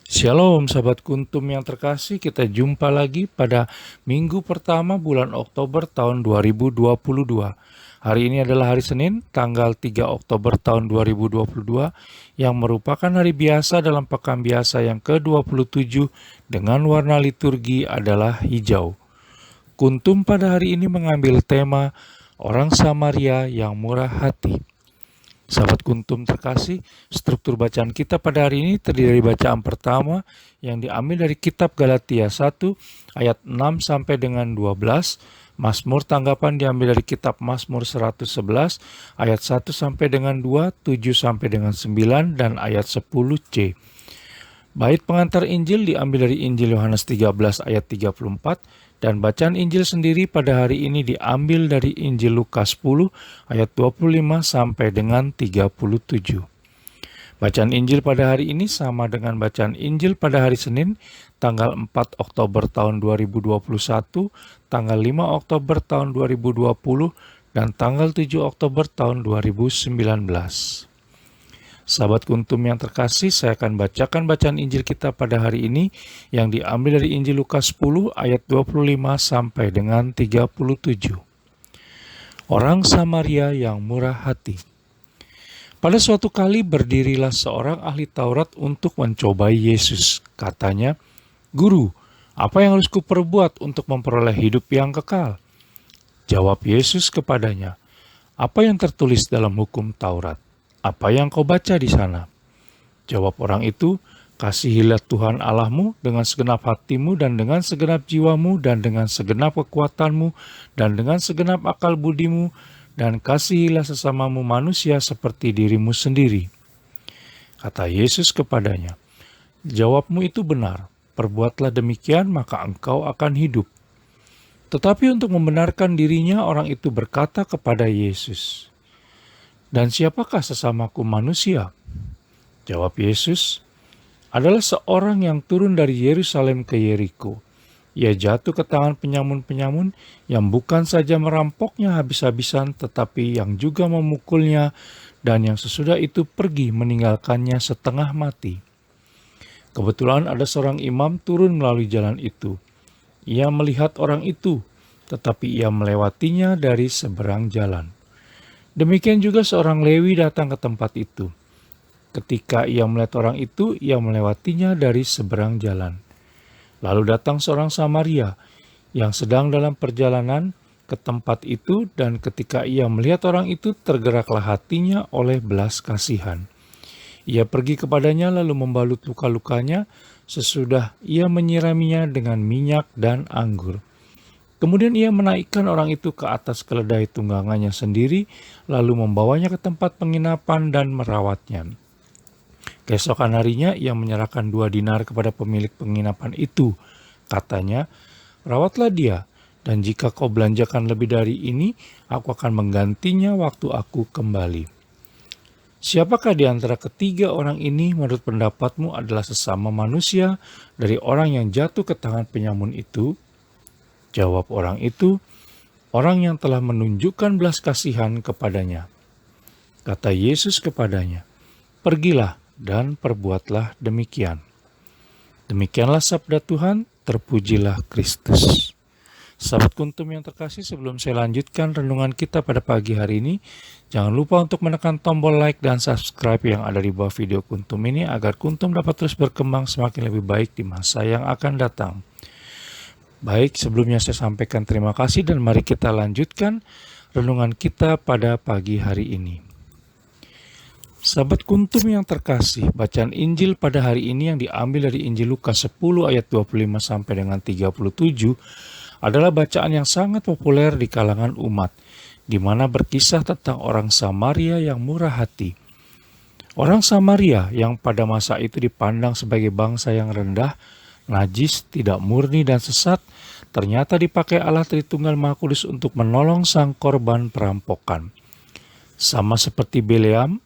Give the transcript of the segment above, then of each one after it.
Shalom sahabat kuntum yang terkasih, kita jumpa lagi pada minggu pertama bulan Oktober tahun 2022. Hari ini adalah hari Senin, tanggal 3 Oktober tahun 2022, yang merupakan hari biasa dalam pekan biasa yang ke-27 dengan warna liturgi adalah hijau. Kuntum pada hari ini mengambil tema orang Samaria yang murah hati. Sahabat kuntum terkasih, struktur bacaan kita pada hari ini terdiri dari bacaan pertama yang diambil dari kitab Galatia 1 ayat 6 sampai dengan 12, Mazmur tanggapan diambil dari kitab Mazmur 111 ayat 1 sampai dengan 2, 7 sampai dengan 9, dan ayat 10c. Bait pengantar Injil diambil dari Injil Yohanes 13 ayat 34, dan bacaan Injil sendiri pada hari ini diambil dari Injil Lukas 10 ayat 25 sampai dengan 37. Bacaan Injil pada hari ini sama dengan bacaan Injil pada hari Senin, tanggal 4 Oktober tahun 2021, tanggal 5 Oktober tahun 2020, dan tanggal 7 Oktober tahun 2019. Sahabat kuntum yang terkasih, saya akan bacakan bacaan Injil kita pada hari ini yang diambil dari Injil Lukas 10 ayat 25 sampai dengan 37. Orang Samaria yang murah hati. Pada suatu kali berdirilah seorang ahli Taurat untuk mencobai Yesus. Katanya, "Guru, apa yang harus kuperbuat untuk memperoleh hidup yang kekal?" Jawab Yesus kepadanya, "Apa yang tertulis dalam hukum Taurat? Apa yang kau baca di sana?" Jawab orang itu, "Kasihilah Tuhan Allahmu dengan segenap hatimu dan dengan segenap jiwamu dan dengan segenap kekuatanmu dan dengan segenap akal budimu, dan kasihilah sesamamu manusia seperti dirimu sendiri." Kata Yesus kepadanya, "Jawabmu itu benar, perbuatlah demikian maka engkau akan hidup." Tetapi untuk membenarkan dirinya, orang itu berkata kepada Yesus, "Dan siapakah sesamaku manusia?" Jawab Yesus, "Adalah seorang yang turun dari Yerusalem ke Yeriko. Ia jatuh ke tangan penyamun-penyamun yang bukan saja merampoknya habis-habisan, tetapi yang juga memukulnya, dan yang sesudah itu pergi meninggalkannya setengah mati. Kebetulan ada seorang imam turun melalui jalan itu. Ia melihat orang itu, tetapi ia melewatinya dari seberang jalan. Demikian juga seorang Lewi datang ke tempat itu. Ketika ia melihat orang itu, ia melewatinya dari seberang jalan. Lalu datang seorang Samaria yang sedang dalam perjalanan ke tempat itu, dan ketika ia melihat orang itu, tergeraklah hatinya oleh belas kasihan. Ia pergi kepadanya lalu membalut luka-lukanya, sesudah ia menyiraminya dengan minyak dan anggur. Kemudian ia menaikkan orang itu ke atas keledai tunggangannya sendiri, lalu membawanya ke tempat penginapan dan merawatnya. Keesokan harinya ia menyerahkan 2 dinar kepada pemilik penginapan itu. Katanya, "Rawatlah dia, dan jika kau belanjakan lebih dari ini, aku akan menggantinya waktu aku kembali." Siapakah di antara ketiga orang ini menurut pendapatmu adalah sesama manusia dari orang yang jatuh ke tangan penyamun itu? Jawab orang itu, "Orang yang telah menunjukkan belas kasihan kepadanya." Kata Yesus kepadanya, "Pergilah dan perbuatlah demikian." Demikianlah sabda Tuhan, terpujilah Kristus. Sahabat kuntum yang terkasih, sebelum saya lanjutkan renungan kita pada pagi hari ini, jangan lupa untuk menekan tombol like dan subscribe yang ada di bawah video kuntum ini agar kuntum dapat terus berkembang semakin lebih baik di masa yang akan datang. Baik, sebelumnya saya sampaikan terima kasih dan mari kita lanjutkan renungan kita pada pagi hari ini. Sahabat kuntum yang terkasih, bacaan Injil pada hari ini yang diambil dari Injil Lukas 10 ayat 25 sampai dengan 37 adalah bacaan yang sangat populer di kalangan umat, di mana berkisah tentang orang Samaria yang murah hati. Orang Samaria yang pada masa itu dipandang sebagai bangsa yang rendah, najis, tidak murni dan sesat, ternyata dipakai Allah Tritunggal Maha Kudus untuk menolong sang korban perampokan. Sama seperti Bileam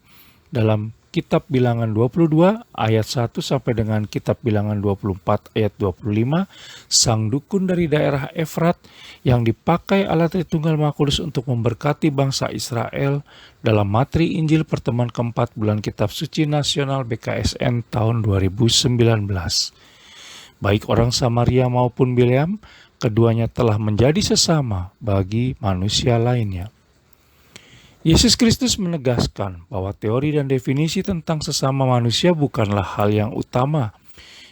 dalam kitab Bilangan 22 ayat 1 sampai dengan kitab Bilangan 24 ayat 25, sang dukun dari daerah Efrat yang dipakai Allah Tritunggal Maha Kudus untuk memberkati bangsa Israel dalam materi Injil pertemuan keempat bulan Kitab Suci Nasional BKSN tahun 2019. Baik orang Samaria maupun Bileam, keduanya telah menjadi sesama bagi manusia lainnya. Yesus Kristus menegaskan bahwa teori dan definisi tentang sesama manusia bukanlah hal yang utama.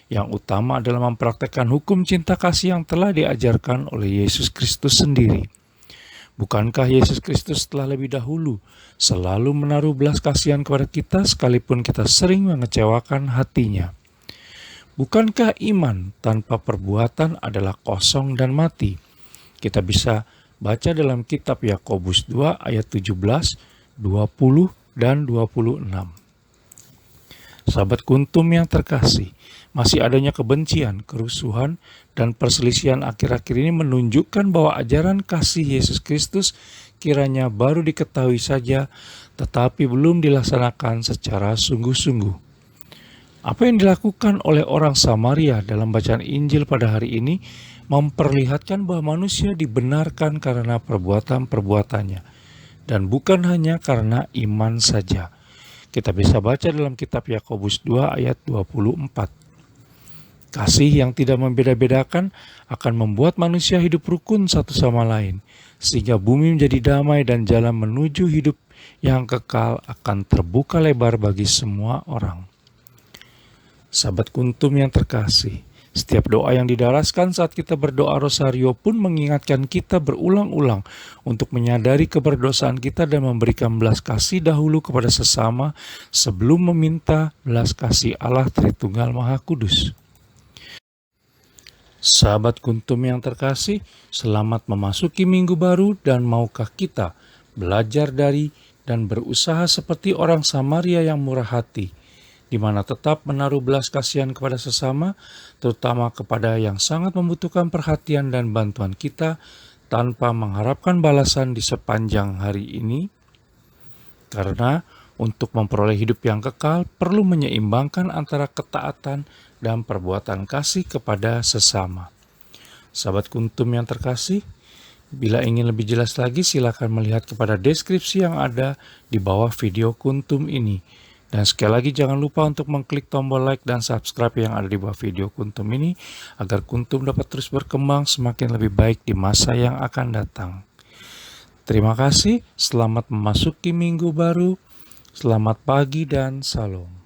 Yang utama adalah mempraktekkan hukum cinta kasih yang telah diajarkan oleh Yesus Kristus sendiri. Bukankah Yesus Kristus telah lebih dahulu selalu menaruh belas kasihan kepada kita sekalipun kita sering mengecewakan hatinya? Bukankah iman tanpa perbuatan adalah kosong dan mati? Kita bisa baca dalam kitab Yakobus 2 ayat 17, 20, dan 26. Sahabat Kuntum yang terkasih, masih adanya kebencian, kerusuhan, dan perselisihan akhir-akhir ini menunjukkan bahwa ajaran kasih Yesus Kristus kiranya baru diketahui saja, tetapi belum dilaksanakan secara sungguh-sungguh. Apa yang dilakukan oleh orang Samaria dalam bacaan Injil pada hari ini memperlihatkan bahwa manusia dibenarkan karena perbuatan-perbuatannya, dan bukan hanya karena iman saja. Kita bisa baca dalam kitab Yakobus 2 ayat 24. Kasih yang tidak membeda-bedakan akan membuat manusia hidup rukun satu sama lain, sehingga bumi menjadi damai dan jalan menuju hidup yang kekal akan terbuka lebar bagi semua orang. Sahabat Kuntum yang terkasih, setiap doa yang didaraskan saat kita berdoa rosario pun mengingatkan kita berulang-ulang untuk menyadari keberdosaan kita dan memberikan belas kasih dahulu kepada sesama sebelum meminta belas kasih Allah Tritunggal Maha Kudus. Sahabat Kuntum yang terkasih, selamat memasuki minggu baru, dan maukah kita belajar dari dan berusaha seperti orang Samaria yang murah hati, di mana tetap menaruh belas kasihan kepada sesama, terutama kepada yang sangat membutuhkan perhatian dan bantuan kita, tanpa mengharapkan balasan di sepanjang hari ini. Karena untuk memperoleh hidup yang kekal, perlu menyeimbangkan antara ketaatan dan perbuatan kasih kepada sesama. Sahabat Kuntum yang terkasih, bila ingin lebih jelas lagi, silakan melihat kepada deskripsi yang ada di bawah video Kuntum ini. Dan sekali lagi jangan lupa untuk mengklik tombol like dan subscribe yang ada di bawah video Kuntum ini, agar Kuntum dapat terus berkembang semakin lebih baik di masa yang akan datang. Terima kasih, selamat memasuki minggu baru, selamat pagi dan salam.